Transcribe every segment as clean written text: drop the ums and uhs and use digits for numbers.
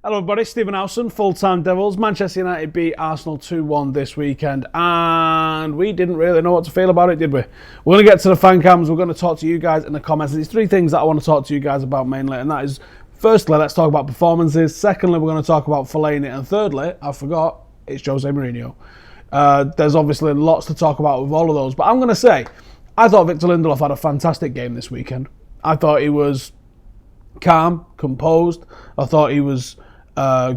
Hello everybody, Stephen Howson, Full-Time Devils. Manchester United beat Arsenal 2-1 this weekend, and we didn't really know what to feel about it, did we? We're going to get to the fan cams, we're going to talk to you guys in the comments. There's three things that I want to talk to you guys about mainly, and that is, firstly, let's talk about performances. Secondly, we're going to talk about Fellaini, and thirdly, I forgot, it's Jose Mourinho. There's obviously lots to talk about with all of those, but I'm going to say, I thought Victor Lindelof had a fantastic game this weekend. I thought he was calm, composed. I thought he was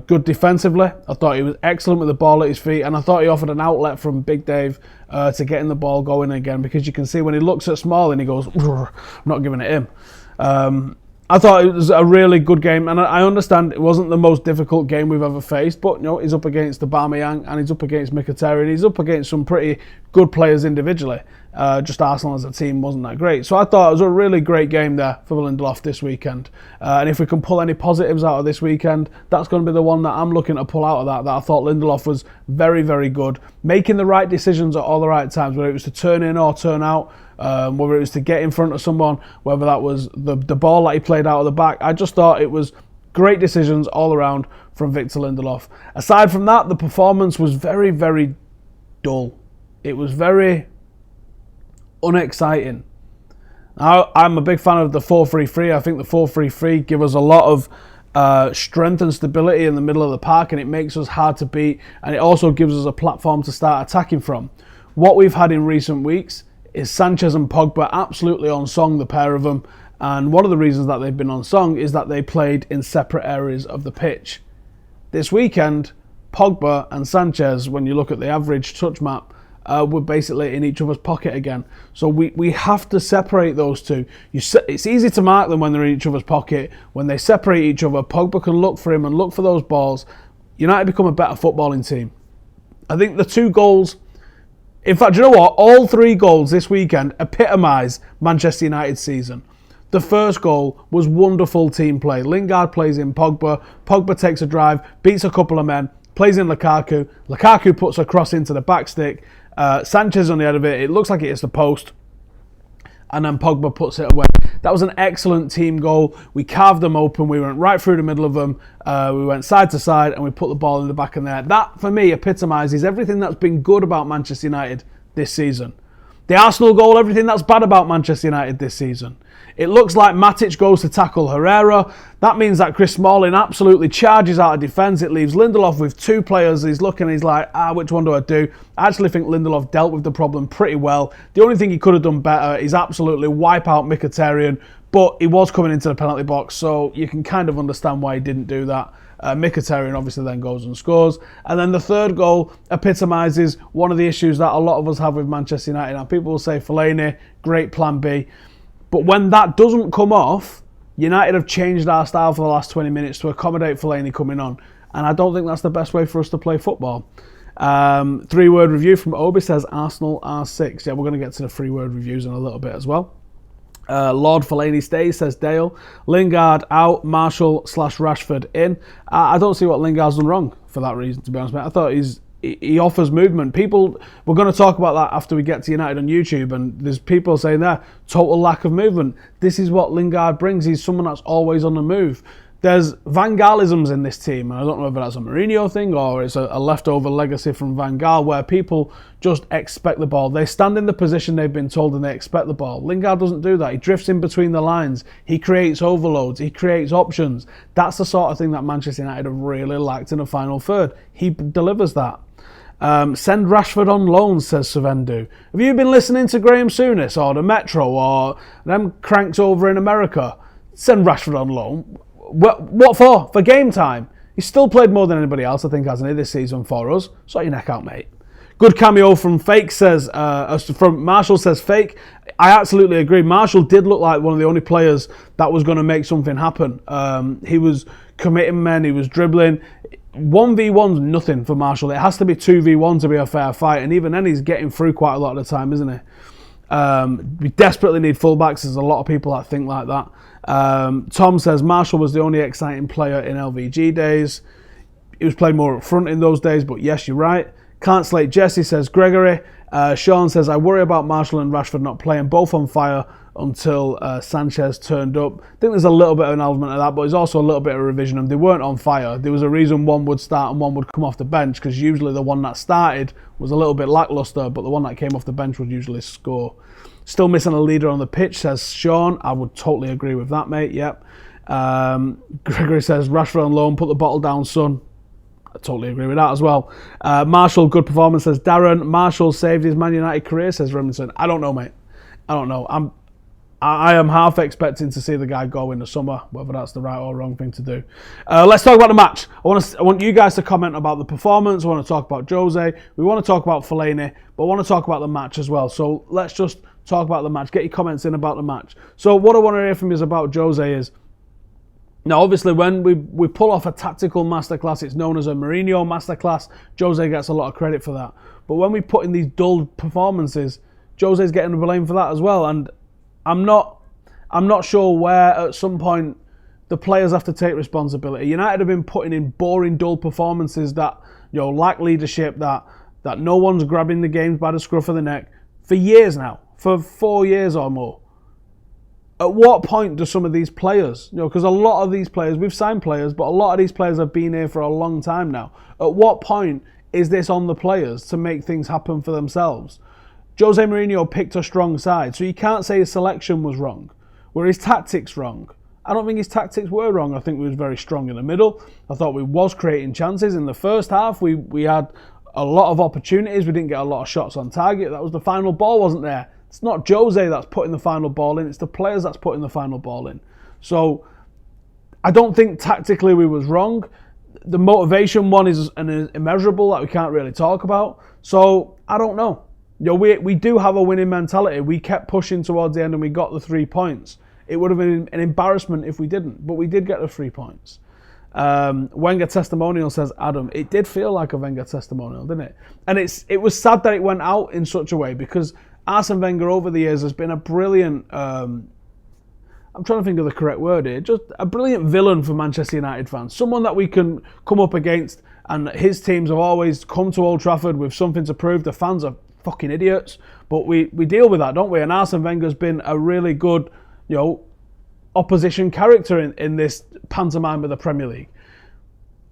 good defensively. I thought he was excellent with the ball at his feet, and I thought he offered an outlet from Big Dave to getting the ball going again, because you can see when he looks at Smalling, he goes, I'm not giving it him. I thought it was a really good game, and I understand it wasn't the most difficult game we've ever faced, but you know, he's up against Aubameyang and he's up against Mkhitaryan, he's up against some pretty good players individually. Just Arsenal as a team wasn't that great. So I thought it was a really great game there for Lindelof this weekend. And if we can pull any positives out of this weekend, that's going to be the one that I'm looking to pull out of that I thought Lindelof was very, very good. Making the right decisions at all the right times, whether it was to turn in or turn out, whether it was to get in front of someone, whether that was the ball that he played out of the back. I just thought it was great decisions all around from Victor Lindelof. Aside from that, the performance was very, very dull. It was very unexciting. Now, I'm a big fan of the 4-3-3. I think the 4-3-3 give us a lot of strength and stability in the middle of the park, and it makes us hard to beat, and it also gives us a platform to start attacking from. What we've had in recent weeks is Sanchez and Pogba absolutely on song, the pair of them, and one of the reasons that they've been on song is that they played in separate areas of the pitch. This weekend, Pogba and Sanchez, when you look at the average touch map, were basically in each other's pocket again. So we have to separate those two. It's easy to mark them when they're in each other's pocket. When they separate each other, Pogba can look for him and look for those balls. United become a better footballing team. I think the two goals, in fact, you know what? All three goals this weekend epitomise Manchester United's season. The first goal was wonderful team play. Linga plays in Pogba. Pogba takes a drive, beats a couple of men, plays in Lukaku. Lukaku puts a cross into the back stick. Sanchez on the head of it, it looks like it hits the post, and then Pogba puts it away. That was an excellent team goal. We carved them open, we went right through the middle of them, we went side to side, and we put the ball in the back of the net. That, for me, epitomises everything that's been good about Manchester United this season. The Arsenal goal, everything that's bad about Manchester United this season. It looks like Matic goes to tackle Herrera. That means that Chris Smalling absolutely charges out of defence. It leaves Lindelof with two players. He's looking, he's like, which one do I do? I actually think Lindelof dealt with the problem pretty well. The only thing he could have done better is absolutely wipe out Mkhitaryan, but he was coming into the penalty box, so you can kind of understand why he didn't do that. Mkhitaryan obviously then goes and scores. And then the third goal epitomises one of the issues that a lot of us have with Manchester United. Now, people will say Fellaini, great plan B. But when that doesn't come off, United have changed our style for the last 20 minutes to accommodate Fellaini coming on. And I don't think that's the best way for us to play football. 3-word review from Obi says Arsenal are 6. Yeah, we're going to get to the 3-word reviews in a little bit as well. Lord Fellaini stays, says Dale. Lingard out, Marshall / Rashford in. I don't see what Lingard's done wrong for that reason, to be honest, mate. I thought he offers movement. We're going to talk about that after we get to United on YouTube, and there's people saying there, total lack of movement. This is what Lingard brings. He's someone that's always on the move. There's Van Gaalisms in this team, and I don't know whether that's a Mourinho thing or it's a leftover legacy from Van Gaal, where people just expect the ball. They stand in the position they've been told and they expect the ball. Lingard doesn't do that. He drifts in between the lines. He creates overloads. He creates options. That's the sort of thing that Manchester United have really lacked in the final third. He delivers that. Send Rashford on loan, says Savendu. Have you been listening to Graham Souness or the Metro or them cranks over in America? Send Rashford on loan. What for? For game time. He's still played more than anybody else, I think, hasn't he, this season for us. Sort your neck out, mate. Good cameo from Fake says, from Marshall says Fake. I absolutely agree. Marshall did look like one of the only players that was going to make something happen. He was committing men, he was dribbling. 1v1's nothing for Marshall. It has to be 2v1 to be a fair fight, and even then he's getting through quite a lot of the time, isn't he? We desperately need fullbacks. There's a lot of people that think like that. Tom says Marshall was the only exciting player in LVG days. He was playing more up front in those days, but yes, you're right. Can't slate Jesse, says Gregory. Sean says, I worry about Marshall and Rashford not playing, both on fire until Sanchez turned up. I think there's a little bit of an element of that, but there's also a little bit of revision. And they weren't on fire. There was a reason one would start and one would come off the bench, because usually the one that started was a little bit lacklustre, but the one that came off the bench would usually score. Still missing a leader on the pitch, says Sean. I would totally agree with that, mate. Yep. Gregory says, Rashford on loan, put the bottle down, son. I totally agree with that as well. Marshall, good performance, says Darren. Marshall saved his Man United career, says Remington. I don't know, mate. I don't know. I am half expecting to see the guy go in the summer, whether that's the right or wrong thing to do. Let's talk about the match. I want you guys to comment about the performance. I want to talk about Jose. We want to talk about Fellaini, but I want to talk about the match as well. So let's just talk about the match. Get your comments in about the match. So what I want to hear from you is about Jose is, now obviously when we pull off a tactical masterclass, it's known as a Mourinho masterclass. Jose gets a lot of credit for that. But when we put in these dull performances, Jose's getting the blame for that as well. And I'm not sure where at some point the players have to take responsibility. United have been putting in boring, dull performances that lack leadership, that no one's grabbing the games by the scruff of the neck for years now, for 4 years or more. At what point do some of these players, because a lot of these players, we've signed players, but a lot of these players have been here for a long time now. At what point is this on the players to make things happen for themselves? Jose Mourinho picked a strong side, so you can't say his selection was wrong. Were his tactics wrong? I don't think his tactics were wrong. I think we was very strong in the middle. I thought we was creating chances. In the first half, we had a lot of opportunities. We didn't get a lot of shots on target. That was the final ball wasn't there. It's not Jose that's putting the final ball in. It's the players that's putting the final ball in. So I don't think tactically we was wrong. The motivation one is an immeasurable that we can't really talk about. So I don't know. We do have a winning mentality. We kept pushing towards the end and we got the 3 points. It would have been an embarrassment if we didn't, but we did get the 3 points. Wenger testimonial, says Adam. It did feel like a Wenger testimonial, didn't it? And it was sad that it went out in such a way, because Arsene Wenger over the years has been a brilliant, I'm trying to think of the correct word here, just a brilliant villain for Manchester United fans. Someone that we can come up against, and his teams have always come to Old Trafford with something to prove. The fans are fucking idiots, but we deal with that, don't we? And Arsene Wenger's been a really good, opposition character in this pantomime of the Premier League.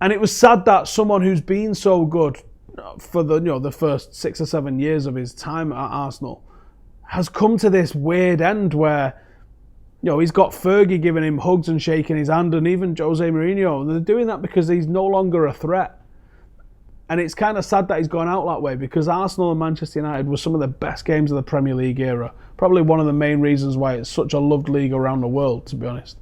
And it was sad that someone who's been so good for the first 6 or 7 years of his time at Arsenal has come to this weird end where he's got Fergie giving him hugs and shaking his hand, and even Jose Mourinho, and they're doing that because he's no longer a threat. And it's kind of sad that he's gone out that way, because Arsenal and Manchester United were some of the best games of the Premier League era. Probably one of the main reasons why it's such a loved league around the world, to be honest.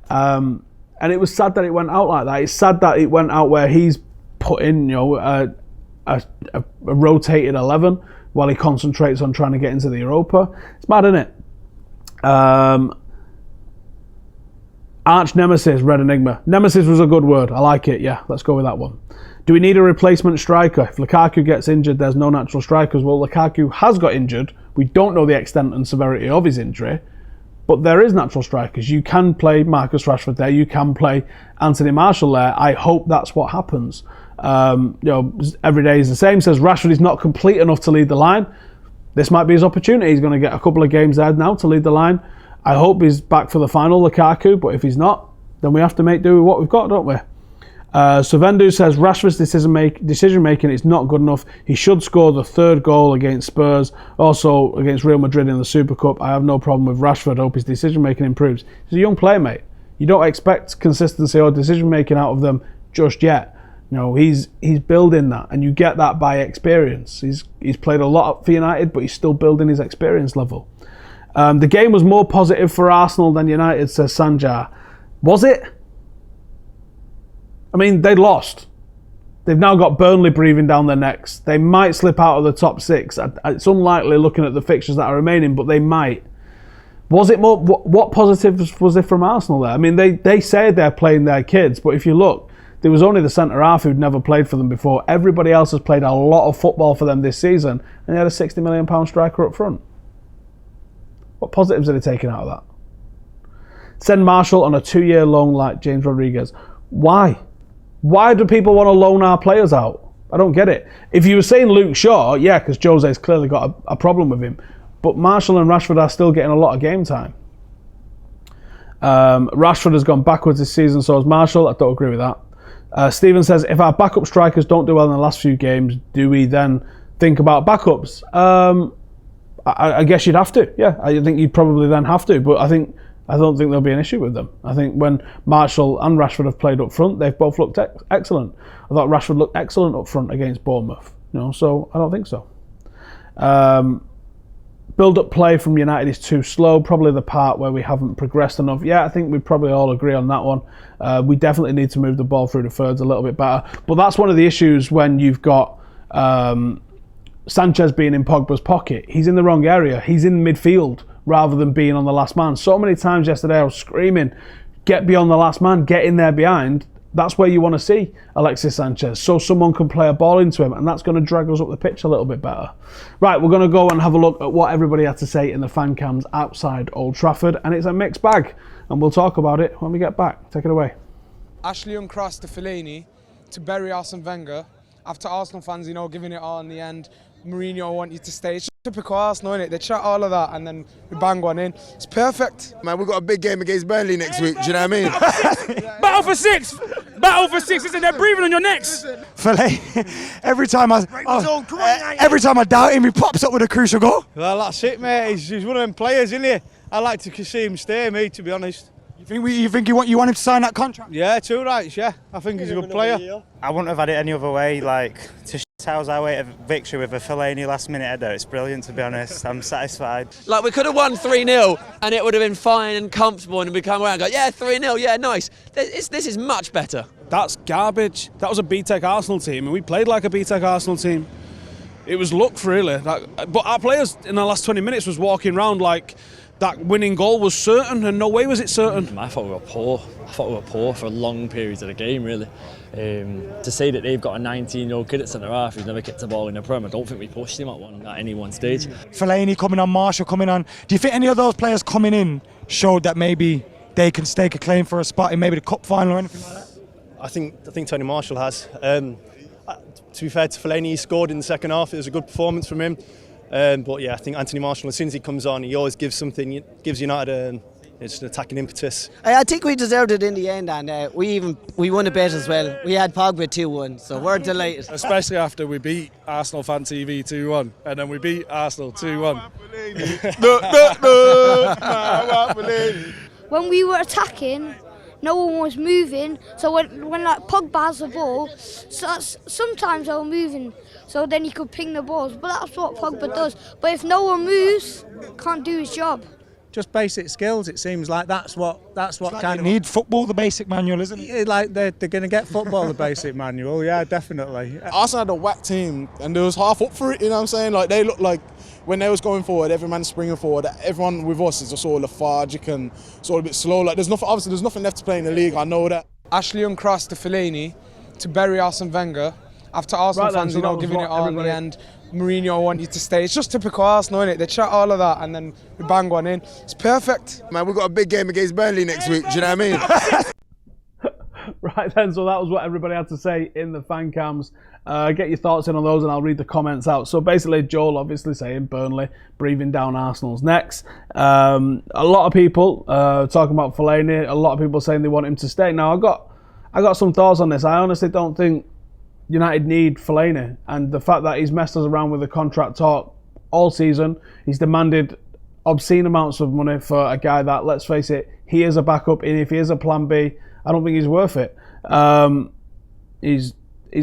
And it was sad that it went out like that. It's sad that it went out where he's put in, a rotated 11 while he concentrates on trying to get into the Europa. It's mad, isn't it? Arch Nemesis, Red Enigma. Nemesis was a good word. I like it. Yeah, let's go with that one. Do we need a replacement striker? If Lukaku gets injured, there's no natural strikers. Well, Lukaku has got injured. We don't know the extent and severity of his injury, but there is natural strikers. You can play Marcus Rashford there. You can play Anthony Martial there. I hope that's what happens. Every day is the same. Says Rashford is not complete enough to lead the line. This might be his opportunity. He's going to get a couple of games there now to lead the line. I hope he's back for the final, Lukaku, but if he's not, then we have to make do with what we've got, don't we? Sovendu says Rashford's decision making is not good enough. He should score the 3rd goal against Spurs, also against Real Madrid in the Super Cup. I have no problem with Rashford. I hope his decision making improves. He's a young player, mate. You don't expect consistency or decision making out of them just yet. He's building that, and you get that by experience. He's played a lot for United, but he's still building his experience level. The game was more positive for Arsenal than United, says Sanjar. Was it? I mean, they lost. They've now got Burnley breathing down their necks. They might slip out of the top 6. It's unlikely looking at the fixtures that are remaining, but they might. Was it more? What positives was there from Arsenal there? I mean, they say they're playing their kids, but if you look, there was only the centre-half who'd never played for them before. Everybody else has played a lot of football for them this season, and they had a £60 million striker up front. What positives are they taking out of that? Send Marshall on a 2-year loan like James Rodriguez. Why? Why do people want to loan our players out? I don't get it. If you were saying Luke Shaw, yeah, because Jose's clearly got a problem with him. But Martial and Rashford are still getting a lot of game time. Rashford has gone backwards this season, so has Martial. I don't agree with that. Stephen says, if our backup strikers don't do well in the last few games, do we then think about backups? I guess you'd have to. Yeah, I think you'd probably then have to. But I don't think there'll be an issue with them. I think when Martial and Rashford have played up front, they've both looked excellent. I thought Rashford looked excellent up front against Bournemouth. So I don't think so. Build-up play from United is too slow. Probably the part where we haven't progressed enough. Yeah, I think we probably all agree on that one. We definitely need to move the ball through the thirds a little bit better. But that's one of the issues when you've got Sanchez being in Pogba's pocket. He's in the wrong area. He's in midfield rather than being on the last man. So many times yesterday I was screaming, get beyond the last man, get in there behind. That's where you want to see Alexis Sanchez, so someone can play a ball into him, and that's going to drag us up the pitch a little bit better. Right, we're going to go and have a look at what everybody had to say in the fan cams outside Old Trafford, and it's a mixed bag, and we'll talk about it when we get back. Take it away. Ashley uncrossed to Fellaini to bury Arsene Wenger. After Arsenal fans, giving it all in the end, Mourinho want you to stay. It's just typical Arsenal, innit? They chat all of that and then we bang one in. It's perfect. Man, we've got a big game against Burnley next week, do you know what I mean? Battle for six! Battle for six, isn't there? Breathing on your necks! Fellaini, every time I doubt him, he pops up with a crucial goal. Well, that's it, mate. He's one of them players, isn't he? I like to see him stay, mate, to be honest. You think you want him to sign that contract? Yeah, two rights, yeah. I think he's a good player. I wouldn't have had it any other way, to how's our way to victory with a Fellaini last minute header. It's brilliant, to be honest. I'm satisfied. We could have won 3-0 and it would have been fine and comfortable and we'd come around and go, yeah, 3-0, yeah, nice. This is much better. That's garbage. That was a B-Tech Arsenal team and we played like a B-Tech Arsenal team. It was luck, really. But our players in the last 20 minutes was walking around like that winning goal was certain, and no way was it certain. I thought we were poor. I thought we were poor for long periods of the game, really. To say that they've got a 19-year-old kid at centre-half who's never kicked a ball in the Prem, I don't think we pushed him at any one stage. Fellaini coming on, Martial coming on. Do you think any of those players coming in showed that maybe they can stake a claim for a spot in maybe the cup final or anything like that? I think Tony Martial has. To be fair to Fellaini, he scored in the second half. It was a good performance from him. But yeah, I think Anthony Martial, as soon as he comes on, he always gives something, gives United it's an attacking impetus. I think we deserved it in the end, and we won a bet as well. We had Pogba 2-1, so we're delighted. Especially after we beat Arsenal Fan TV 2-1, and then we beat Arsenal 2-1. When we were attacking, no one was moving, so when Pogba has the ball, sometimes they were moving, so then he could ping the balls, but that's what Pogba does. But if no one moves, can't do his job. Just basic skills, it seems like that's what kind of need football, the basic manual, isn't it? Like they're going to get football, the basic manual, yeah, definitely. Arsenal had a whack team and they was half up for it, you know what I'm saying? Like they looked like when they was going forward, every man springing forward, everyone with us is just all lethargic and sort of a bit slow. Like there's nothing left to play in the league, I know that. Ashley uncrossed to Fellaini to bury Arsene Wenger. After Arsenal fans, giving it all in the end, Mourinho want you to stay. It's just typical Arsenal, innit? They chat all of that and then we bang one in. It's perfect. Man, we've got a big game against Burnley next week, do you know what I mean? Right then, so that was what everybody had to say in the fan cams. Get your thoughts in on those and I'll read the comments out. So basically, Joel obviously saying Burnley breathing down Arsenal's necks. A lot of people talking about Fellaini, a lot of people saying they want him to stay. Now, I got some thoughts on this. I honestly don't think United need Fellaini, and the fact that he's messed us around with the contract talk all season, he's demanded obscene amounts of money for a guy that, let's face it, he is a backup, and if he is a plan B, I don't think he's worth it. He's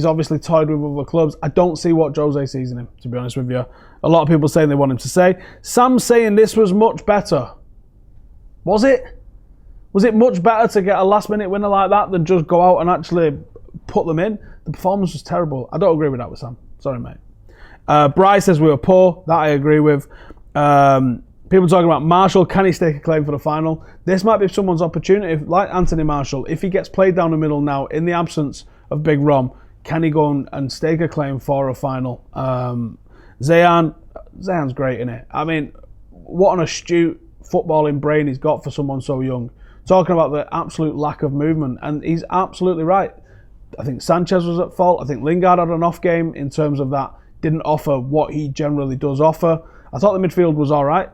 obviously toyed with other clubs. I don't see what Jose sees in him, to be honest with you. A lot of people saying they want him to stay. Sam saying this was much better. Was it? Was it much better to get a last-minute winner like that than just go out and actually put them in? The performance was terrible. I don't agree with that with Sam. Sorry, mate. Bryce says we were poor. That I agree with. People talking about Martial. Can he stake a claim for the final? This might be someone's opportunity. Like Anthony Martial, if he gets played down the middle now, in the absence of Big Rom, can he go and stake a claim for a final? Zayan's great, isn't it? I mean, what an astute footballing brain he's got for someone so young. Talking about the absolute lack of movement, and he's absolutely right. I think Sanchez was at fault. I think Lingard had an off game in terms of that. Didn't offer what he generally does offer. I thought the midfield was all right.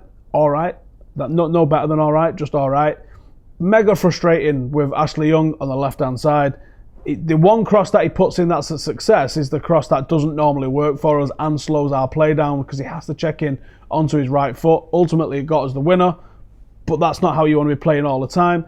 No better than all right, just all right. Mega frustrating with Ashley Young on the left-hand side. The one cross that he puts in that's a success is the cross that doesn't normally work for us and slows our play down because he has to check in onto his right foot. Ultimately, it got us the winner, but that's not how you want to be playing all the time.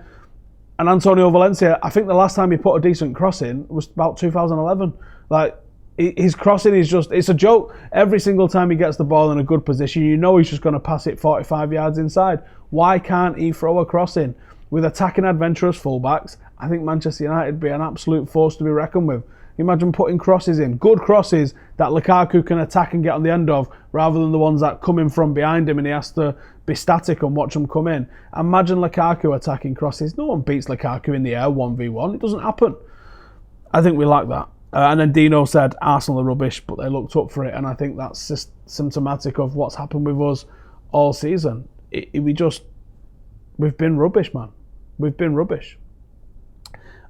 And Antonio Valencia, I think the last time he put a decent cross in was about 2011. Like, his crossing is just, it's a joke. Every single time he gets the ball in a good position, you know he's just going to pass it 45 yards inside. Why can't he throw a cross in? With attacking adventurous fullbacks, I think Manchester United would be an absolute force to be reckoned with. Imagine putting crosses in, good crosses that Lukaku can attack and get on the end of, rather than the ones that come in from behind him and he has to be static and watch them come in. Imagine Lukaku attacking crosses. No one beats Lukaku in the air 1v1. It doesn't happen. I think we like that. And then Dino said Arsenal are rubbish, but they looked up for it. And I think that's just symptomatic of what's happened with us all season. We've been rubbish, man. We've been rubbish.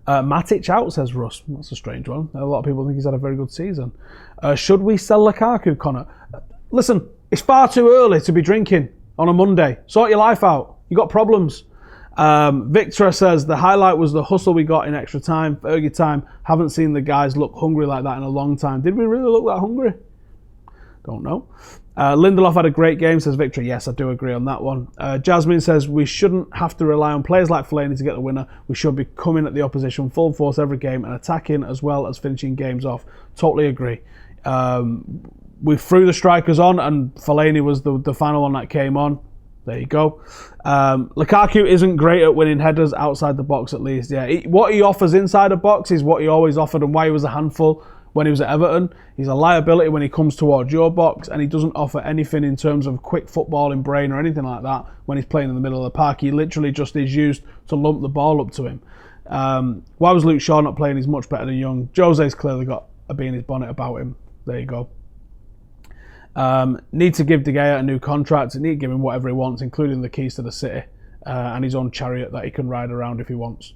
Matic out, says Russ. That's a strange one. A lot of people think he's had a very good season. Should we sell Lukaku, Connor? Listen, it's far too early to be drinking on a Monday. Sort your life out. You got problems. Victor says the highlight was the hustle we got in extra time, Fergie time. Haven't seen the guys look hungry like that in a long time. Did we really look that hungry? Don't know. Lindelof had a great game, says Victor. Yes, I do agree on that one. Jasmine says we shouldn't have to rely on players like Fellaini to get the winner. We should be coming at the opposition full force every game and attacking as well as finishing games off. Totally agree. We threw the strikers on and Fellaini was the final one that came on. There you go. Lukaku isn't great at winning headers outside the box, at least. Yeah, what he offers inside the box is what he always offered and why he was a handful when he was at Everton. He's a liability when he comes towards your box, and he doesn't offer anything in terms of quick footballing brain or anything like that when he's playing in the middle of the park. He literally just is used to lump the ball up to him. Why was Luke Shaw not playing? He's much better than Young. Jose's clearly got a bee in his bonnet about him. There you go. Need to give De Gea a new contract. Need to give him whatever he wants, including the keys to the city and his own chariot that he can ride around if he wants.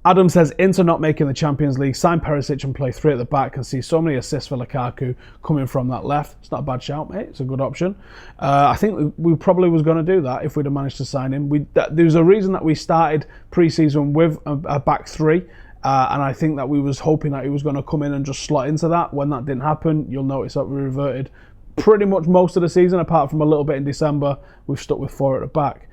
Adam says Inter not making the Champions League, sign Perisic and play 3 at the back and see so many assists for Lukaku coming from that left. It's not a bad shout, mate. It's a good option. I think we probably was going to do that if we'd have managed to sign him. There's a reason that we started pre-season with a back 3. And I think that we was hoping that he was going to come in and just slot into that. When that didn't happen, you'll notice that we reverted pretty much most of the season, apart from a little bit in December. We've stuck with 4 at the back.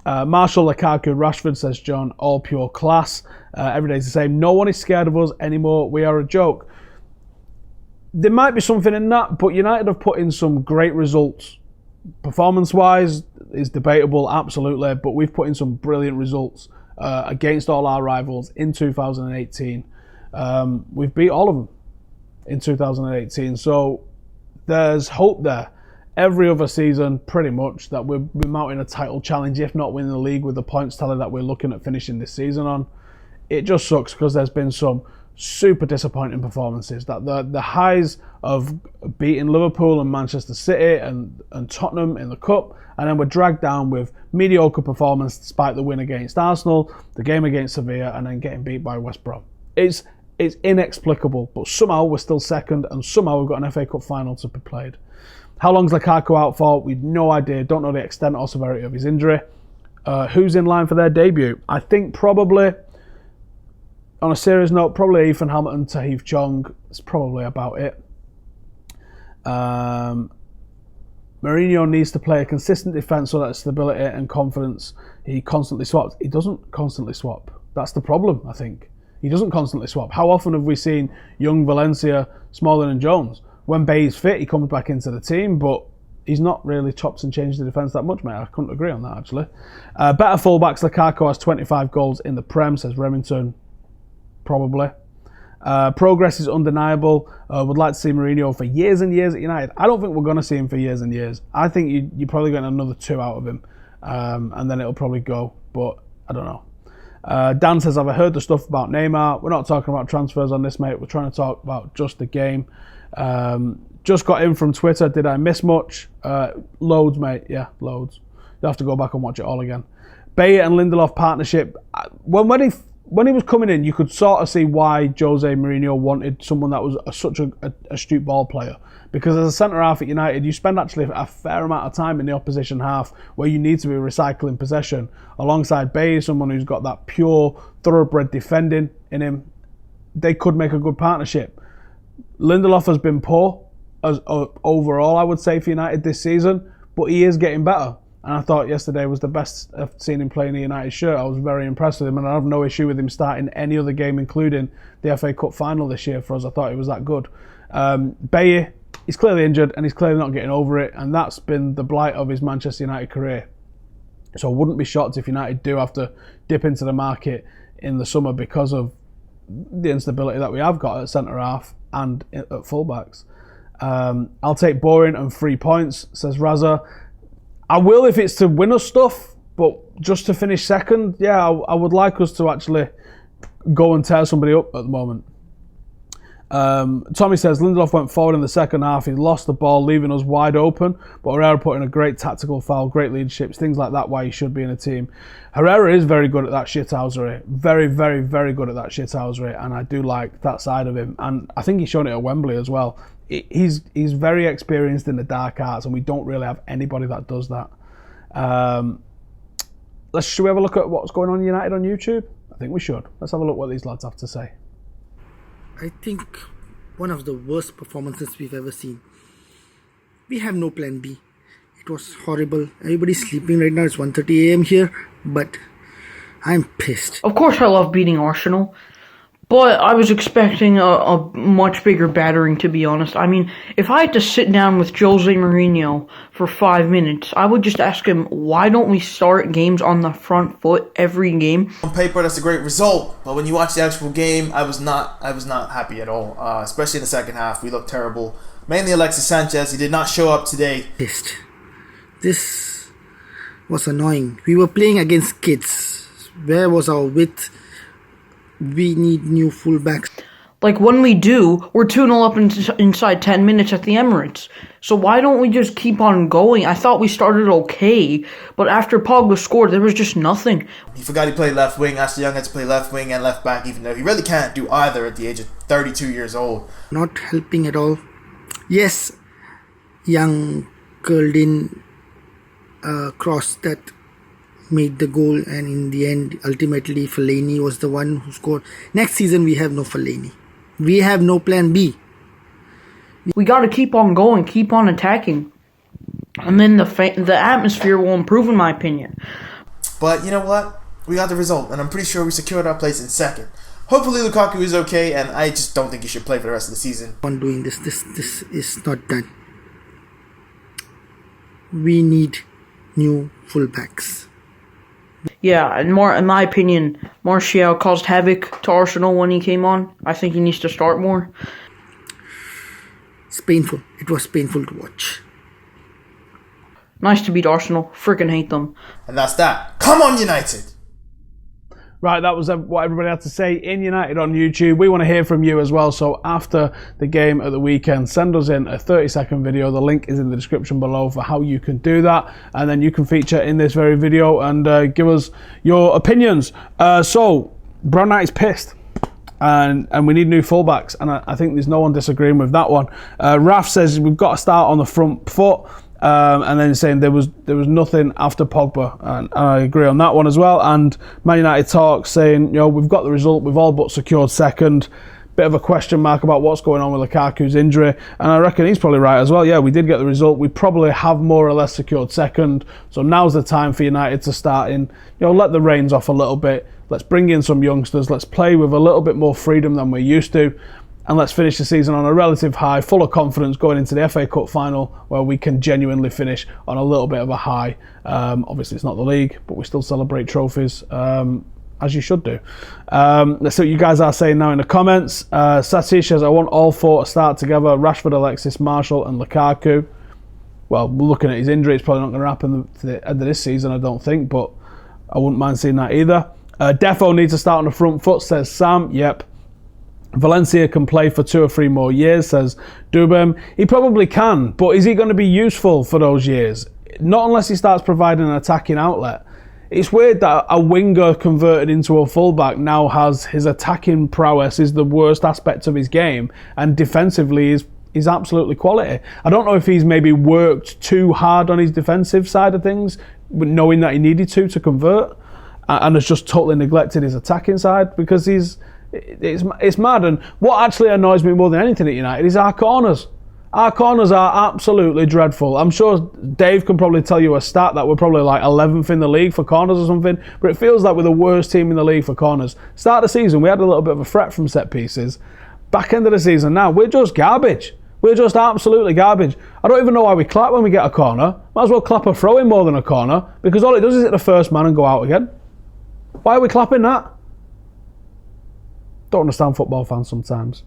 Marshall, Lukaku, Rashford, says John, all pure class. Every day's the same. No one is scared of us anymore. We are a joke. There might be something in that, but United have put in some great results. Performance-wise, is debatable, absolutely, but we've put in some brilliant results against all our rivals in 2018. We've beat all of them in 2018, so there's hope there. Every other season, pretty much, that we're mounting a title challenge, if not winning the league with the points tally that we're looking at finishing this season on. It just sucks because there's been some super disappointing performances. That the highs of beating Liverpool and Manchester City and Tottenham in the Cup, and then we're dragged down with mediocre performance despite the win against Arsenal, the game against Sevilla, and then getting beat by West Brom. It's inexplicable, but somehow we're still second, and somehow we've got an FA Cup final to be played. How long's Lukaku out for? We've no idea. Don't know the extent or severity of his injury. Who's in line for their debut? I think probably, on a serious note, probably Ethan Hamilton, Tahith Chong. That's probably about it. Mourinho needs to play a consistent defence so that stability and confidence. He constantly swaps. He doesn't constantly swap. That's the problem, I think. He doesn't constantly swap. How often have we seen Young, Valencia, Smalling and Jones? When Bay's fit, he comes back into the team, but he's not really chopped and changed the defence that much, mate. I couldn't agree on that, actually. Better fullbacks. Lukaku has 25 goals in the Prem, says Remington. Probably. Progress is undeniable. Would like to see Mourinho for years and years at United. I don't think we're going to see him for years and years. I think you're probably getting another 2 out of him, and then it'll probably go, but I don't know. Dan says, have I heard the stuff about Neymar? We're not talking about transfers on this, mate. We're trying to talk about just the game. Just got in from Twitter. Did I miss much? Loads, mate. Yeah, loads. You'll have to go back and watch it all again. Bayer and Lindelof partnership. When he when he was coming in, you could sort of see why Jose Mourinho wanted someone that was such an astute ball player. Because as a centre-half at United, you spend actually a fair amount of time in the opposition half where you need to be recycling possession. Alongside Baye, someone who's got that pure, thoroughbred defending in him, they could make a good partnership. Lindelof has been poor as overall, I would say, for United this season, but he is getting better. And I thought yesterday was the best I've seen him play in a United shirt. I was very impressed with him, and I have no issue with him starting any other game, including the FA Cup final this year for us. I thought he was that good. Baye, he's clearly injured, and he's clearly not getting over it, and that's been the blight of his Manchester United career. So I wouldn't be shocked if United do have to dip into the market in the summer because of the instability that we have got at centre-half and at full-backs. I'll take boring and 3 points, says Raza. I will if it's to win us stuff, but just to finish second, yeah, I would like us to actually go and tear somebody up at the moment. Tommy says Lindelof went forward in the second half. He lost the ball, leaving us wide open, but Herrera put in a great tactical foul, great leadership, things like that, why he should be in a team. Herrera is very good at that shithousery. Very, very, very good at that shithousery, and I do like that side of him. And I think he's shown it at Wembley as well. He's very experienced in the dark arts, and we don't really have anybody that does that. Should we have a look at what's going on in United on YouTube? I think we should. Let's have a look what these lads have to say. I think one of the worst performances we've ever seen. We have no plan B. It was horrible. Everybody's sleeping right now. It's 1:30 a.m. here, but I'm pissed. Of course I love beating Arsenal, but I was expecting a much bigger battering, to be honest. I mean, if I had to sit down with Jose Mourinho for 5 minutes, I would just ask him, why don't we start games on the front foot every game? On paper, that's a great result, but when you watch the actual game, I was not happy at all. Especially in the second half, we looked terrible. Mainly Alexis Sanchez, he did not show up today. Pissed. This was annoying. We were playing against kids. Where was our width? We need new fullbacks. Like, when we do, we're 2-0 up inside 10 minutes at the Emirates. So why don't we just keep on going? I thought we started okay, but after Pogba scored, there was just nothing. He forgot he played left wing. Ashley Young had to play left wing and left back, even though he really can't do either at the age of 32 years old. Not helping at all. Yes, Young curled in cross that made the goal, and in the end, ultimately, Fellaini was the one who scored. Next season, we have no Fellaini. We have no plan B. We got to keep on going, keep on attacking, and then the atmosphere will improve, in my opinion. But you know what? We got the result, and I'm pretty sure we secured our place in second. Hopefully, Lukaku is okay, and I just don't think he should play for the rest of the season. On doing this is not done. We need new fullbacks. Yeah, and in my opinion, Martial caused havoc to Arsenal when he came on. I think he needs to start more. It's painful. It was painful to watch. Nice to beat Arsenal. Freaking hate them. And that's that. Come on, United! Right, that was what everybody had to say in United on YouTube. We want to hear from you as well, so after the game at the weekend, send us in a 30-second video. The link is in the description below for how you can do that, and then you can feature in this very video and give us your opinions. So, Brown Knight's pissed, and we need new fullbacks, and I think there's no one disagreeing with that one. Raf says we've got to start on the front foot. And then saying there was nothing after Pogba, and I agree on that one as well. And Man United Talk saying, we've got the result, we've all but secured second. Bit of a question mark about what's going on with Lukaku's injury, and I reckon he's probably right as well. Yeah, we did get the result. We probably have more or less secured second. So now's the time for United to start in. Let the reins off a little bit. Let's bring in some youngsters. Let's play with a little bit more freedom than we're used to. And let's finish the season on a relative high, full of confidence going into the FA Cup final, where we can genuinely finish on a little bit of a high. Obviously, it's not the league, but we still celebrate trophies, as you should do. Let's see what you guys are saying now in the comments. Satish says, I want all four to start together. Rashford, Alexis, Martial and Lukaku. Well, looking at his injury, it's probably not going to happen to the end of this season, I don't think, but I wouldn't mind seeing that either. Defo needs to start on the front foot, says Sam. Yep. Valencia can play for 2 or 3 more years, says Dubem. He probably can, but is he going to be useful for those years? Not unless he starts providing an attacking outlet. it's weird that a winger converted into a fullback now has his attacking prowess is the worst aspect of his game, and defensively is absolutely quality. I don't know if he's maybe worked too hard on his defensive side of things, knowing that he needed to convert, and has just totally neglected his attacking side, because it's mad. And what actually annoys me more than anything at United is our corners. Our corners are absolutely dreadful. I'm sure Dave can probably tell you a stat that we're probably like 11th in the league for corners or something, but it feels like we're the worst team in the league for corners. Start of the season, we had a little bit of a threat from set pieces. Back end of the season now, we're just garbage. We're just absolutely garbage. I don't even know why we clap when we get a corner. Might as well clap a throw-in more than a corner, because all it does is hit the first man and go out again. Why are we clapping that? Don't understand football fans sometimes.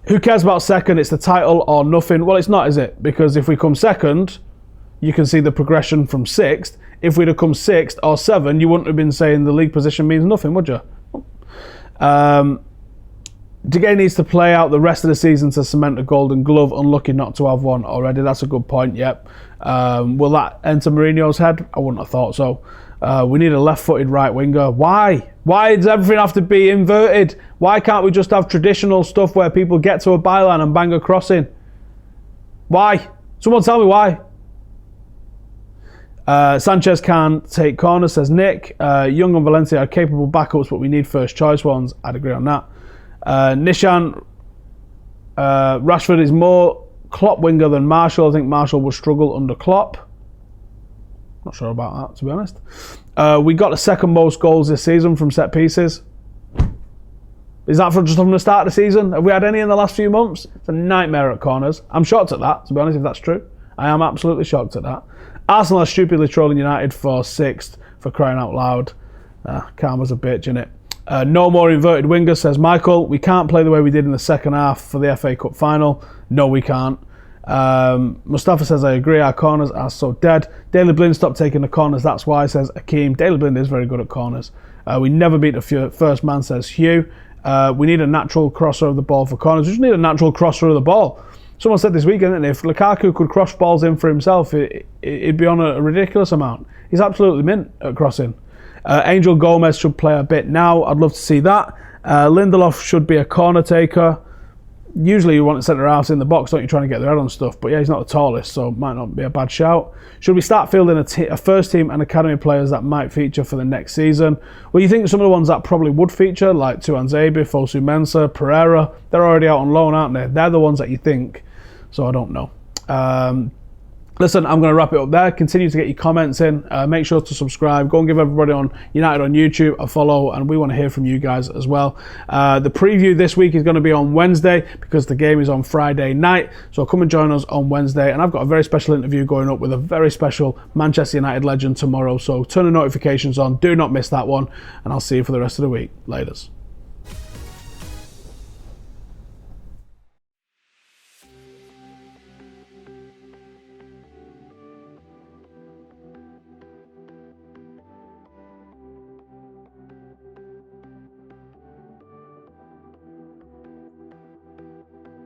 Who cares about second? It's the title or nothing. Well, it's not, is it? Because if we come second, you can see the progression from sixth. If we'd have come sixth or seventh, you wouldn't have been saying the league position means nothing, would you? De Gea needs to play out the rest of the season to cement a golden glove. Unlucky not to have one already. That's a good point, yep. Will that enter Mourinho's head? I wouldn't have thought so. We need a left-footed right winger. Why? Why does everything have to be inverted? Why can't we just have traditional stuff where people get to a byline and bang a cross in? Why? Someone tell me why. Sanchez can't take corners, says Nick. Young and Valencia are capable backups, but we need first choice ones. I'd agree on that. Nishan, Rashford is more Klopp winger than Marshall. I think Marshall will struggle under Klopp. Not sure about that, to be honest. We got the second most goals this season from set pieces. Is that just from the start of the season? Have we had any in the last few months? It's a nightmare at corners. I'm shocked at that, to be honest, if that's true. I am absolutely shocked at that. Arsenal are stupidly trolling United for sixth, for crying out loud. Karma's a bitch, innit? No more inverted wingers, says Michael. We can't play the way we did in the second half for the FA Cup final. No, we can't. Mustafa says, I agree, our corners are so dead. Daley Blind stopped taking the corners, that's why, says Akeem. Daley Blind is very good at corners. We never beat the first man, says Hugh. We need a natural crosser of the ball for corners. We just need a natural crosser of the ball. Someone said this weekend, didn't they? If Lukaku could cross balls in for himself, it'd be on a ridiculous amount. He's absolutely mint at crossing. Angel Gomez should play a bit now. I'd love to see that. Lindelof should be a corner taker. Usually you want to centre halves in the box, don't you, trying to get their head on stuff. But yeah, he's not the tallest, so it might not be a bad shout. Should we start fielding a first team and academy players that might feature for the next season? Well, you think some of the ones that probably would feature, like Tuanzebe, Fosu Mensah, Pereira, they're already out on loan, aren't they? They're the ones that you think. So I don't know. Listen, I'm going to wrap it up there. Continue to get your comments in. Make sure to subscribe. Go and give everybody on United on YouTube a follow, and we want to hear from you guys as well. The preview this week is going to be on Wednesday because the game is on Friday night. So come and join us on Wednesday. And I've got a very special interview going up with a very special Manchester United legend tomorrow. So turn the notifications on. Do not miss that one. And I'll see you for the rest of the week. Laters.